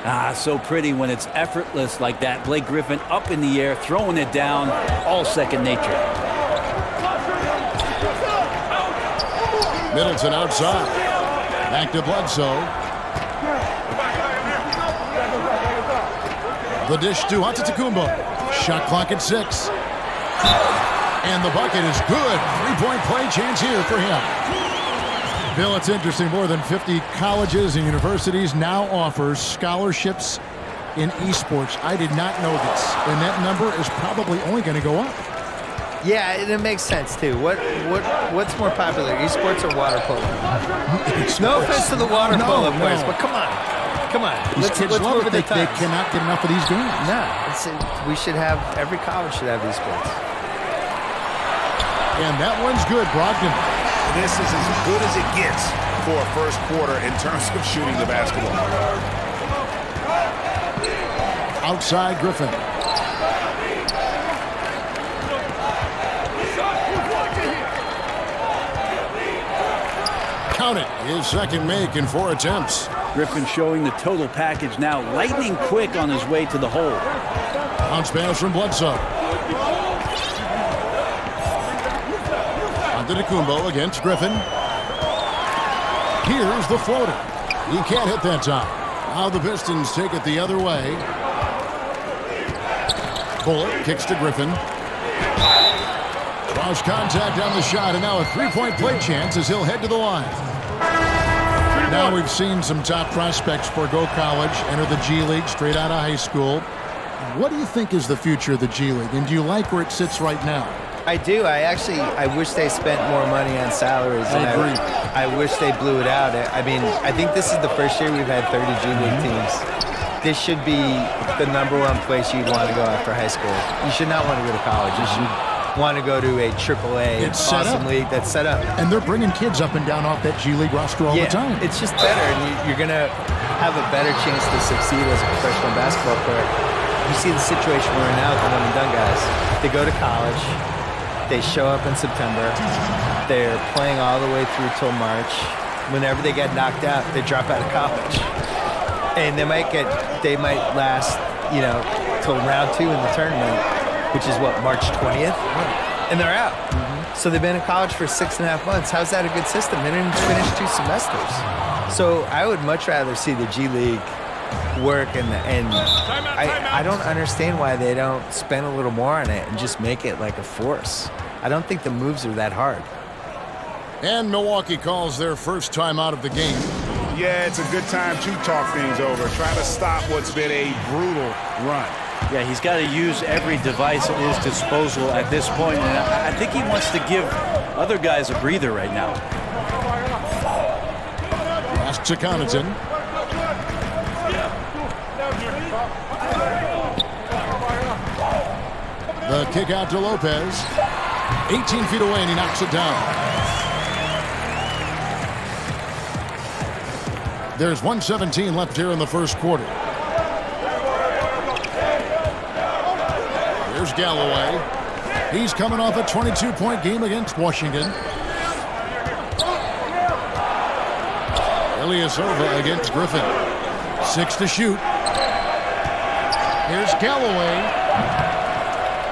Ah, so pretty when it's effortless like that. Blake Griffin up in the air, throwing it down, all second nature. Middleton outside. Back to Bledsoe. The dish to Antetokounmpo. Shot clock at 6. And the bucket is good. 3-point play chance here for him. Bill, it's interesting. More than 50 colleges and universities now offers scholarships in esports. I did not know this. And that number is probably only going to go up. Yeah, and it makes sense, too. What's more popular, esports or water polo? No offense to the water polo players, but come on. Come on. These kids love it. They cannot get enough of these games. No, every college should have esports. And that one's good, Brogdon. This is as good as it gets for a first quarter in terms of shooting the basketball. Outside Griffin. Count it. His second make in 4 attempts. Griffin showing the total package now. Lightning quick on his way to the hole. Bounce pass from Bledsoe. Antetokounmpo against Griffin. Here's the floater. He can't hit that time. Now the Pistons take it the other way. Bullock kicks to Griffin. Cross contact on the shot, and now a 3-point play chance as he'll head to the line. Now we've seen some top prospects forgo college, enter the G League straight out of high school. What do you think is the future of the G League, and do you like where it sits right now? I do. I wish they spent more money on salaries. I agree. I wish they blew it out. I mean, I think this is the first year we've had 30 G League teams. This should be the #1 place you'd want to go after high school. You should not want to go to college. You should want to go to a AAA awesome league that's set up. And they're bringing kids up and down off that G League roster all the time. It's just better, and you're going to have a better chance to succeed as a professional basketball player. You see the situation we're in now with the one-and-done guys. They go to college. They show up in September. They're playing all the way through till March. Whenever they get knocked out, they drop out of college. And they might last, till round 2 in the tournament, which is what, March 20th? And they're out. So they've been in college for 6.5 months. How's that a good system? They didn't finish 2 semesters. So I would much rather see the G League work, and I don't understand why they don't spend a little more on it and just make it like a force. I don't think the moves are that hard. And Milwaukee calls their first time out of the game. Yeah, it's a good time to talk things over. Try to stop what's been a brutal run. Yeah, he's got to use every device at his disposal at this point, and I think he wants to give other guys a breather right now. Pass to Connaughton. The kick out to Lopez. 18 feet away, and he knocks it down. There's 1:17 left here in the first quarter. Here's Galloway. He's coming off a 22-point game against Washington. Ilyasova against Griffin. 6 to shoot. Here's Galloway.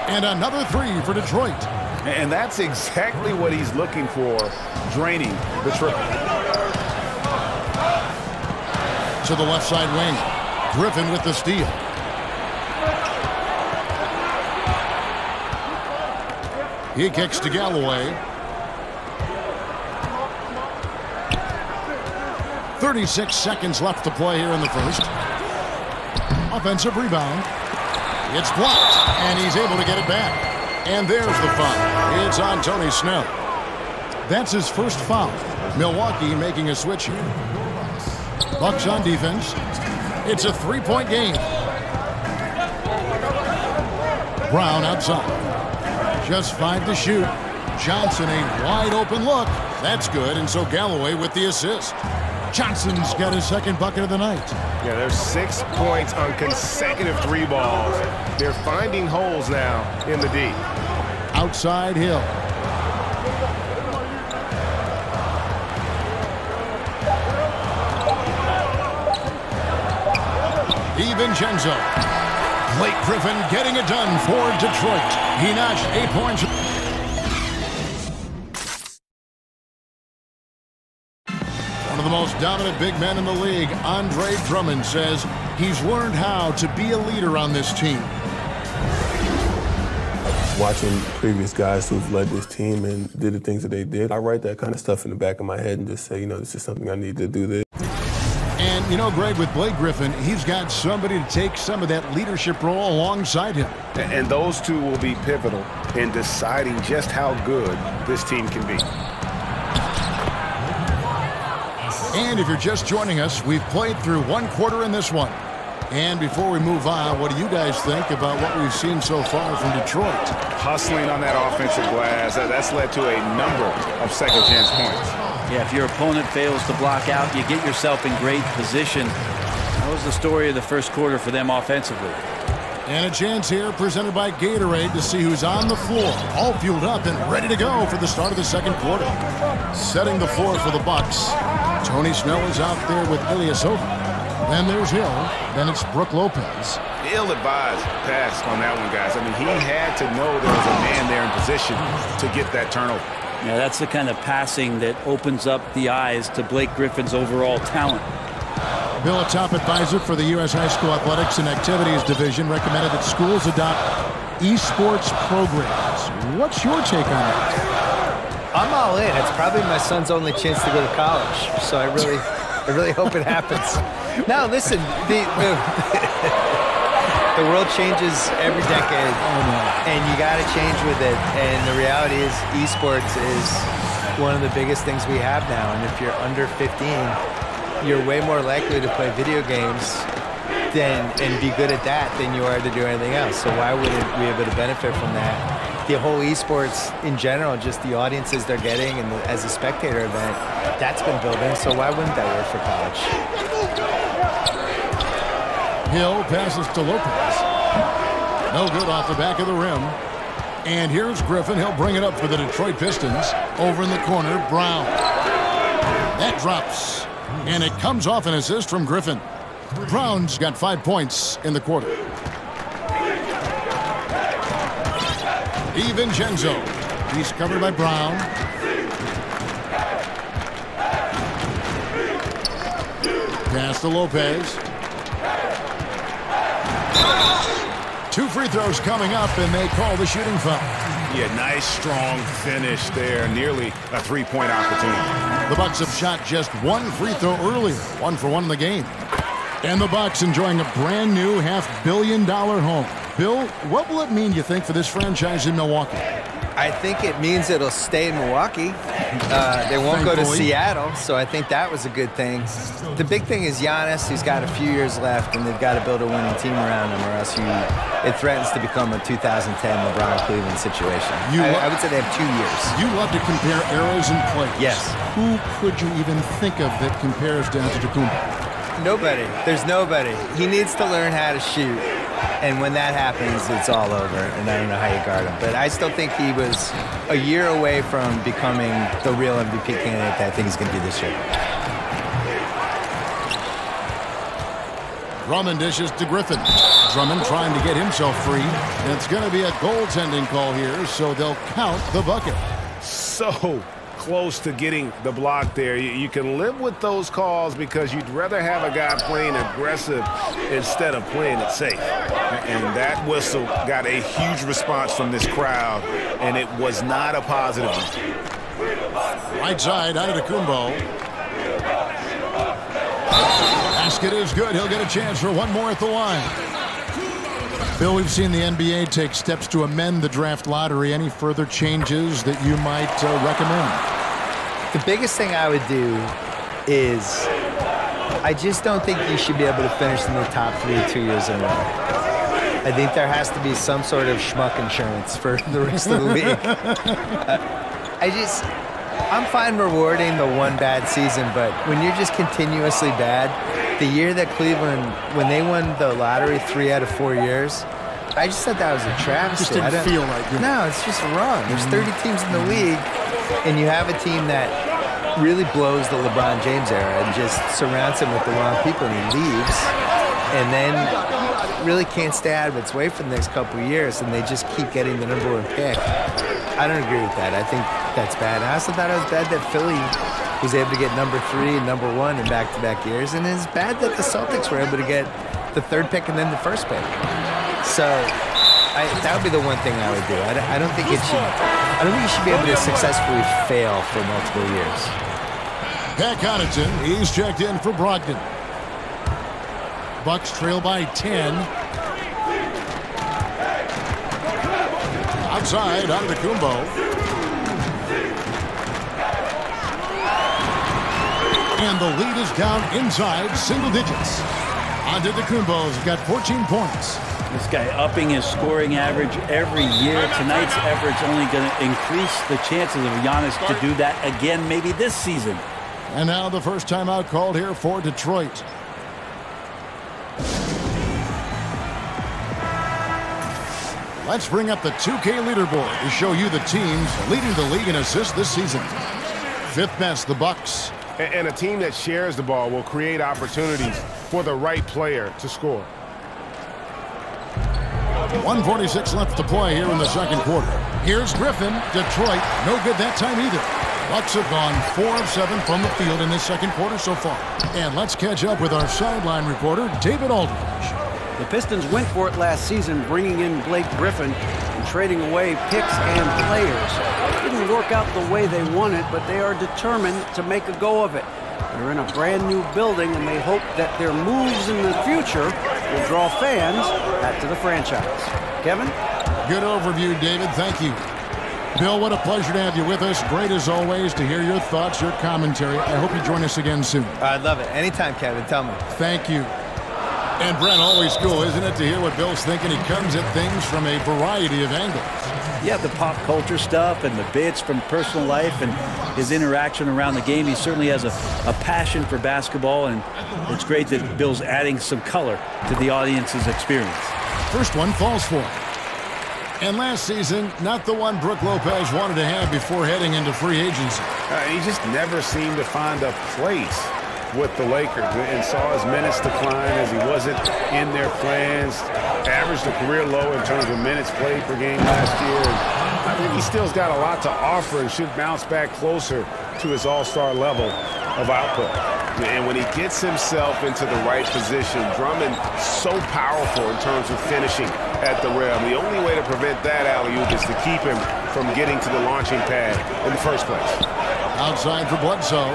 And another 3 for Detroit. And that's exactly what he's looking for, draining the triple. To the left side wing. Griffin with the steal. He kicks to Galloway. 36 seconds left to play here in the first. Offensive rebound. It's blocked, and he's able to get it back. And there's the foul. It's on Tony Snell. That's his first foul. Milwaukee making a switch here. Bucks on defense. It's a 3-point game. Brown outside. Just 5 to shoot. Johnson, a wide open look. That's good, and so Galloway with the assist. Johnson's got his second bucket of the night. Yeah, there's 6 points on consecutive 3 balls. They're finding holes now in the D. Outside Hill. DiVincenzo. Blake Griffin getting it done for Detroit. He notched 8 points. One of the most dominant big men in the league, Andre Drummond, says he's learned how to be a leader on this team. Watching previous guys who've led this team and did the things that they did, I write that kind of stuff in the back of my head and just say, you know, this is something I need to do this. And, you know, Greg, with Blake Griffin, he's got somebody to take some of that leadership role alongside him. And those two will be pivotal in deciding just how good this team can be. And if you're just joining us, we've played through 1 quarter in this one. And before we move on, what do you guys think about what we've seen so far from Detroit? Hustling on that offensive glass, that's led to a number of second-chance points. Yeah, if your opponent fails to block out, you get yourself in great position. That was the story of the first quarter for them offensively. And a chance here presented by Gatorade to see who's on the floor, all fueled up and ready to go for the start of the second quarter. Setting the floor for the Bucks. Tony Snell is out there with Ilyasova. Then there's Hill. Then it's Brook Lopez. Ill-advised pass on that one, guys. I mean, he had to know there was a man there in position to get that turnover. Yeah, that's the kind of passing that opens up the eyes to Blake Griffin's overall talent. Bill, a top advisor for the U.S. High School Athletics and Activities Division, recommended that schools adopt esports programs. What's your take on that? I'm all in. It's probably my son's only chance to go to college, so I really hope it happens. Now, listen, the world changes every decade, and you got to change with it. And the reality is, esports is one of the biggest things we have now. And if you're under 15, you're way more likely to play video games and be good at that than you are to do anything else. So why wouldn't we be able to benefit from that? The whole esports in general, just the audiences they're getting, and as a spectator event, that's been building. So why wouldn't that work for college? Hill passes to Lopez. No good off the back of the rim. And here's Griffin. He'll bring it up for the Detroit Pistons. Over in the corner, Brown. That drops. And it comes off an assist from Griffin. Brown's got 5 points in the quarter. DiVincenzo. He's covered by Brown. Pass to Lopez. 2 free throws coming up, and they call the shooting foul. Yeah, nice, strong finish there. Nearly a 3-point opportunity. The Bucks have shot just 1 free throw earlier. 1 for 1 in the game. And the Bucks enjoying a brand new $500 million home. Bill, what will it mean, you think, for this franchise in Milwaukee? I think it means it'll stay in Milwaukee. They won't go to Seattle, so I think that was a good thing. The big thing is Giannis, who's got a few years left, and they've got to build a winning team around him, or else it threatens to become a 2010 LeBron-Cleveland situation. I would say they have 2 years. You love to compare eras and plays. Yes. Who could you even think of that compares to Antetokounmpo? Nobody. There's nobody. He needs to learn how to shoot. And when that happens, it's all over, and I don't know how you guard him. But I still think he was a year away from becoming the real MVP candidate that I think he's going to be this year. Drummond dishes to Griffin. Drummond trying to get himself free. And it's going to be a goaltending call here, so they'll count the bucket. So close to getting the block there. You can live with those calls because you'd rather have a guy playing aggressive instead of playing it safe. And that whistle got a huge response from this crowd, and it was not a positive one. Right side, Antetokounmpo. Basket is good. He'll get a chance for one more at the line. Bill, we've seen the NBA take steps to amend the draft lottery. Any further changes that you might recommend? The biggest thing I would do is I just don't think you should be able to finish in the top 3 2 years in a row. I think there has to be some sort of schmuck insurance for the rest of the league. I'm fine rewarding the one bad season, but when you're just continuously bad, the year that Cleveland, when they won the lottery 3 out of 4 years, I just thought that was a travesty. Just didn't feel like it. No, it's just wrong. There's 30 teams in the league, and you have a team that really blows the LeBron James era and just surrounds him with the wrong people, and he leaves, and then really can't stay out of its way for the next couple of years, and they just keep getting the #1 pick. I don't agree with that. I think that's bad. I also thought it was bad that Philly was able to get #3 and #1 in back-to-back years, and it's bad that the Celtics were able to get the 3rd pick and then the 1st pick. So that would be the one thing I would do. I don't think it should. I don't think you should be able to successfully fail for multiple years. Pat Connaughton, he's checked in for Brogdon. Bucks trail by 10. Outside, Antetokounmpo. And the lead is down inside single digits. Antetokounmpo's got 14 points. This guy upping his scoring average every year. Tonight's effort's only going to increase the chances of Giannis to do that again, maybe this season. And now the first timeout called here for Detroit. Let's bring up the 2K leaderboard to show you the teams leading the league in assists this season. 5th best, the Bucks. And a team that shares the ball will create opportunities for the right player to score. 1:46 left to play here in the second quarter. Here's Griffin. Detroit, no good that time either. Bucks have gone 4 of 7 from the field in this second quarter so far. And let's catch up with our sideline reporter, David Aldridge. The Pistons went for it last season, bringing in Blake Griffin and trading away picks and players. It didn't work out the way they wanted, but they are determined to make a go of it. They're in a brand new building, and they hope that their moves in the future will draw fans back to the franchise. Kevin? Good overview, David. Thank you. Bill, what a pleasure to have you with us. Great as always to hear your thoughts, your commentary. I hope you join us again soon. I'd love it. Anytime, Kevin. Tell me. Thank you. And Brent, always cool, isn't it, to hear what Bill's thinking? He comes at things from a variety of angles. Yeah, the pop culture stuff and the bits from personal life and his interaction around the game. He certainly has a passion for basketball, and it's great that Bill's adding some color to the audience's experience. First one falls for him. And last season, not the one Brook Lopez wanted to have before heading into free agency. He just never seemed to find a place with the Lakers and saw his minutes decline as he wasn't in their plans. Averaged a career low in terms of minutes played per game last year. And I think he still's got a lot to offer and should bounce back closer to his all-star level of output. And when he gets himself into the right position, Drummond so powerful in terms of finishing at the rim. The only way to prevent that alley-oop is to keep him from getting to the launching pad in the first place. Outside for Bledsoe.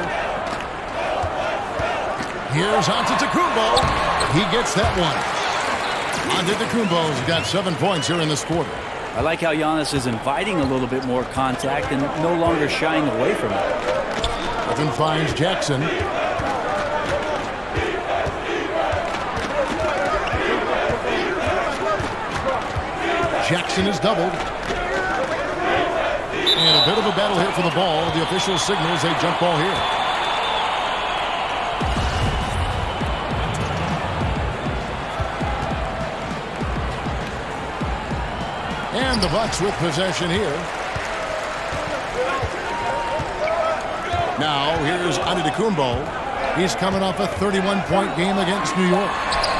Here's Antetokounmpo. He gets that one. Antetokounmpo's got 7 points here in this quarter. I like how Giannis is inviting a little bit more contact and no longer shying away from it. Griffin finds Jackson. Jackson is doubled. And a bit of a battle here for the ball. The official signals a jump ball here. And the Bucks with possession here. Now here's Antetokounmpo. He's coming off a 31-point game against New York.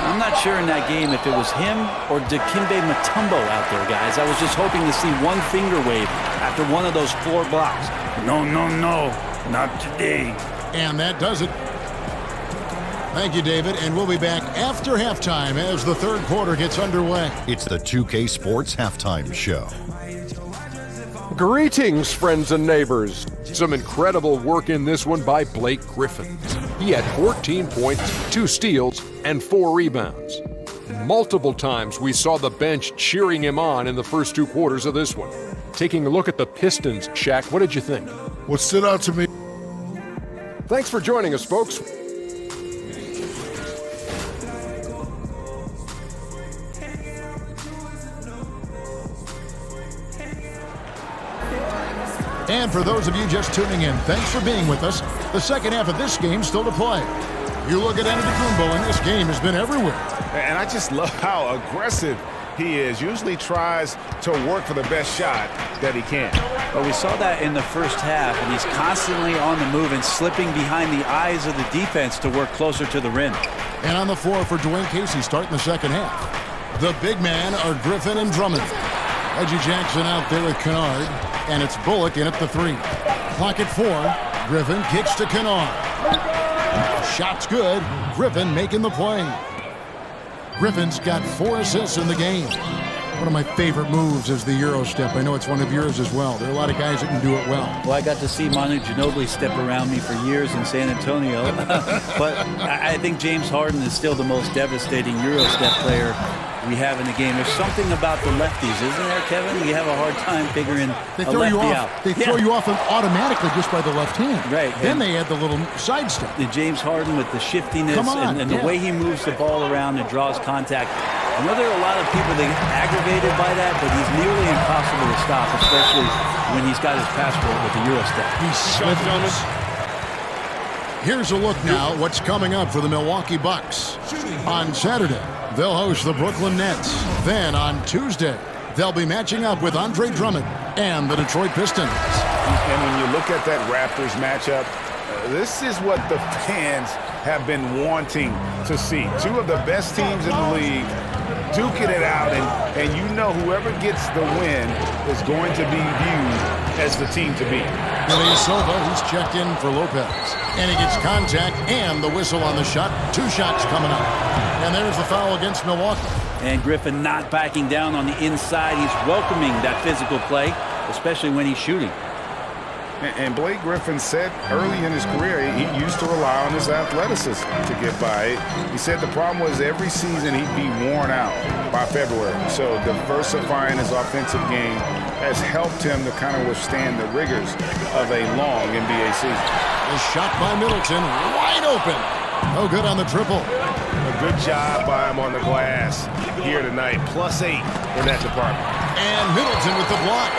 I'm not sure in that game if it was him or Dikembe Mutombo out there, guys. I was just hoping to see one finger wave after one of those 4 blocks. No, no, no, not today. And that does it. Thank you, David, and we'll be back after halftime as the third quarter gets underway. It's the 2K Sports Halftime Show. Greetings, friends and neighbors. Some incredible work in this one by Blake Griffin. He had 14 points, 2 steals, and 4 rebounds. Multiple times we saw the bench cheering him on in the first 2 quarters of this one. Taking a look at the Pistons, Shaq, what did you think? What stood out to me? Thanks for joining us, folks. And for those of you just tuning in, thanks for being with us. The second half of this game still to play. You look at Antetokounmpo, and this game has been everywhere. And I just love how aggressive he is. Usually tries to work for the best shot that he can. Well, we saw that in the first half, and he's constantly on the move and slipping behind the eyes of the defense to work closer to the rim. And on the floor for Dwayne Casey starting the second half. The big man are Griffin and Drummond. Reggie Jackson out there with Kennard, and it's Bullock in at the 3. Clock at 4. Griffin kicks to Kennard. Shot's good. Griffin making the play. Griffin's got 4 assists in the game. One of my favorite moves is the Euro step. I know it's one of yours as well. There are a lot of guys that can do it well. Well, I got to see Manu Ginobili step around me for years in San Antonio. But I think James Harden is still the most devastating Euro step player we have in the game. There's something about the lefties, isn't there, Kevin? You have a hard time figuring they throw a lefty you off. out. They throw you off automatically just by the left hand. Right. Then they add the little side step. And James Harden with the shiftiness and the way he moves the ball around and draws contact. I know there are a lot of people that get aggravated by that, but he's nearly impossible to stop, especially when he's got his passport with the Euro step. He's swift on us. Here's a look now what's coming up for the Milwaukee Bucks. On Saturday, they'll host the Brooklyn Nets. Then on Tuesday, they'll be matching up with Andre Drummond and the Detroit Pistons. And when you look at that Raptors matchup, this is what the fans have been wanting to see. 2 of the best teams in the league duking it out, and you know whoever gets the win is going to be viewed as the team to beat. Silva, he's checked in for Lopez. And he gets contact and the whistle on the shot. 2 shots coming up. And there's the foul against Milwaukee. And Griffin not backing down on the inside. He's welcoming that physical play, especially when he's shooting. And Blake Griffin said early in his career he used to rely on his athleticism to get by. He said the problem was every season he'd be worn out by February. So diversifying his offensive game has helped him to kind of withstand the rigors of a long NBA season. A shot by Middleton, wide open. No good on the triple. A good job by him on the glass here tonight. +8 in that department. And Middleton with the block.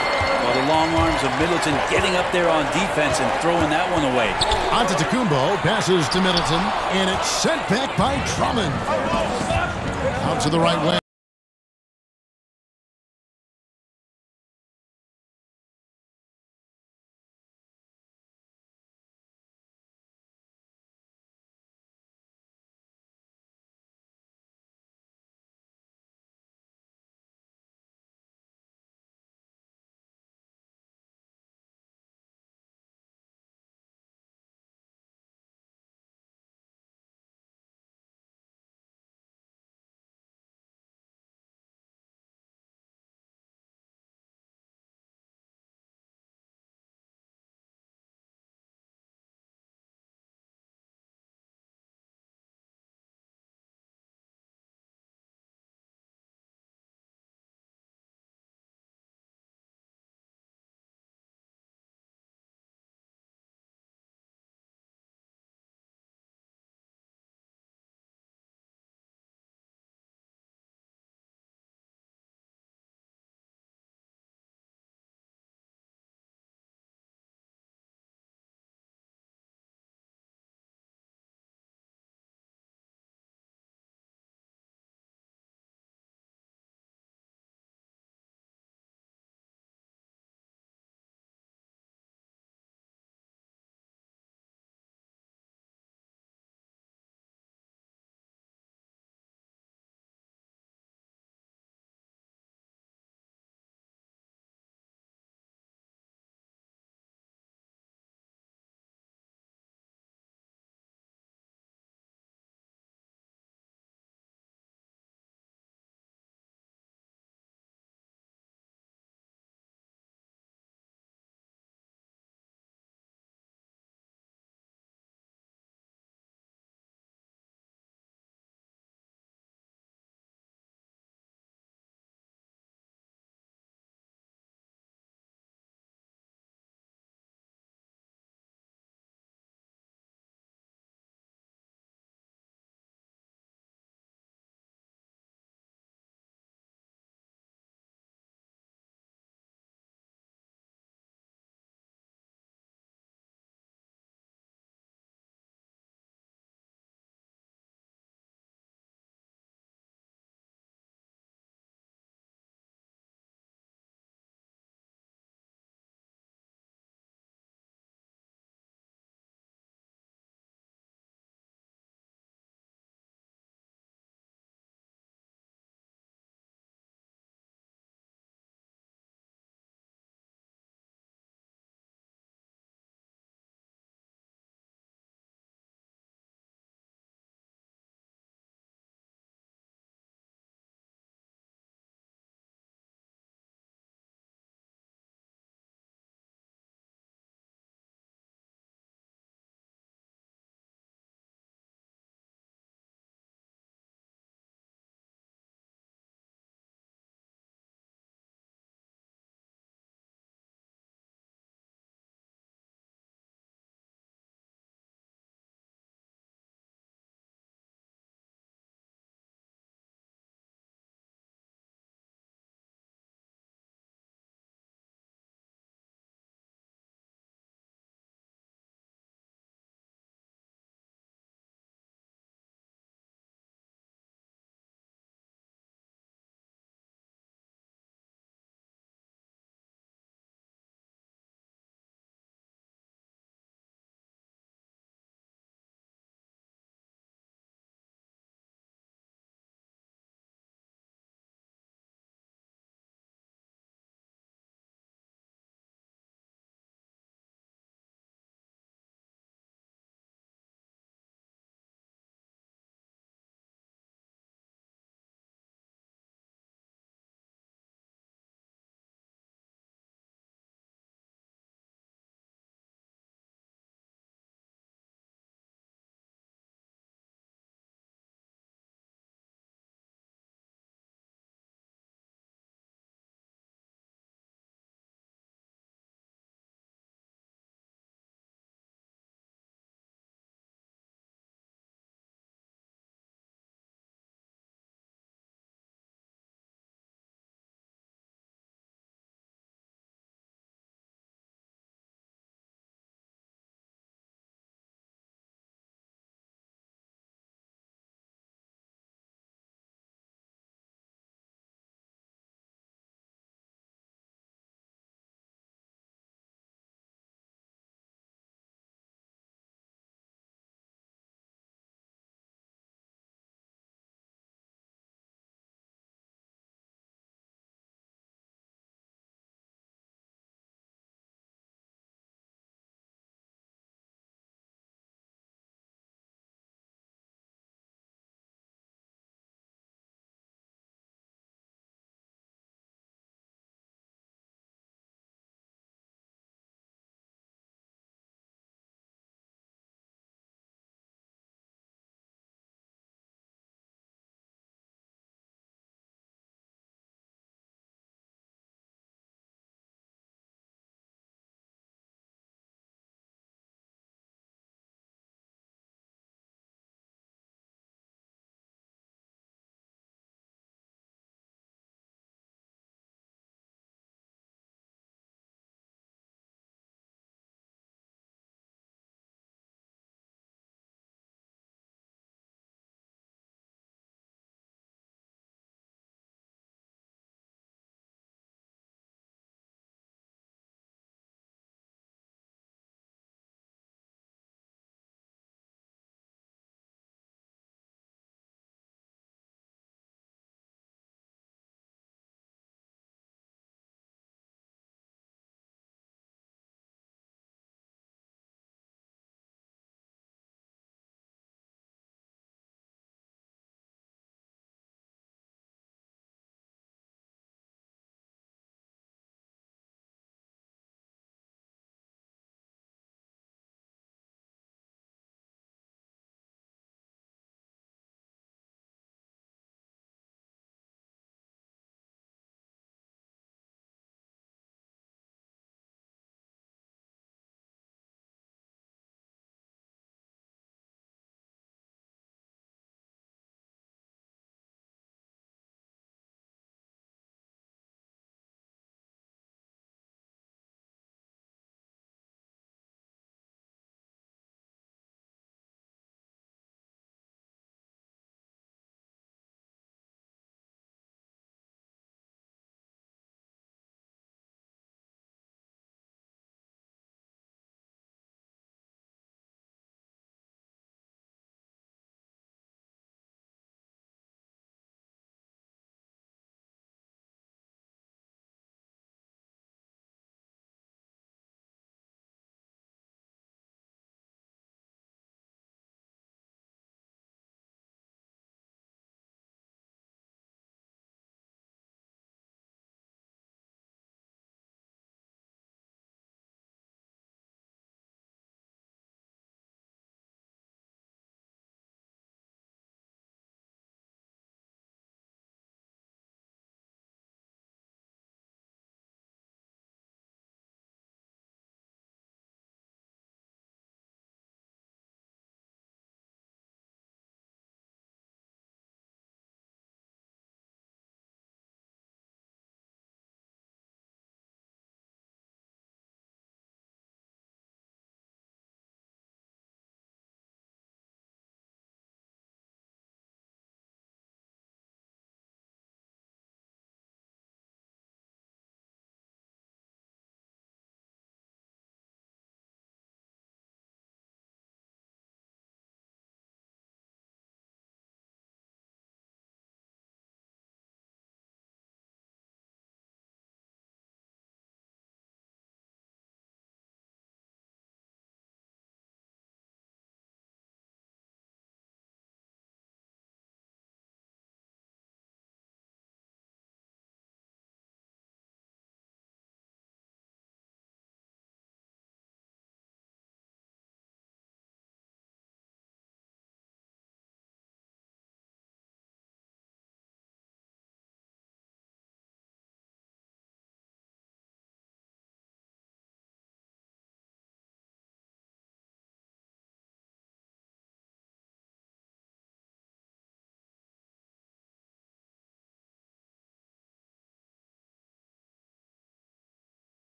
Well, the long arms of Middleton getting up there on defense and throwing that one away. Antetokounmpo passes to Middleton, and it's sent back by Drummond. Out to the right wing.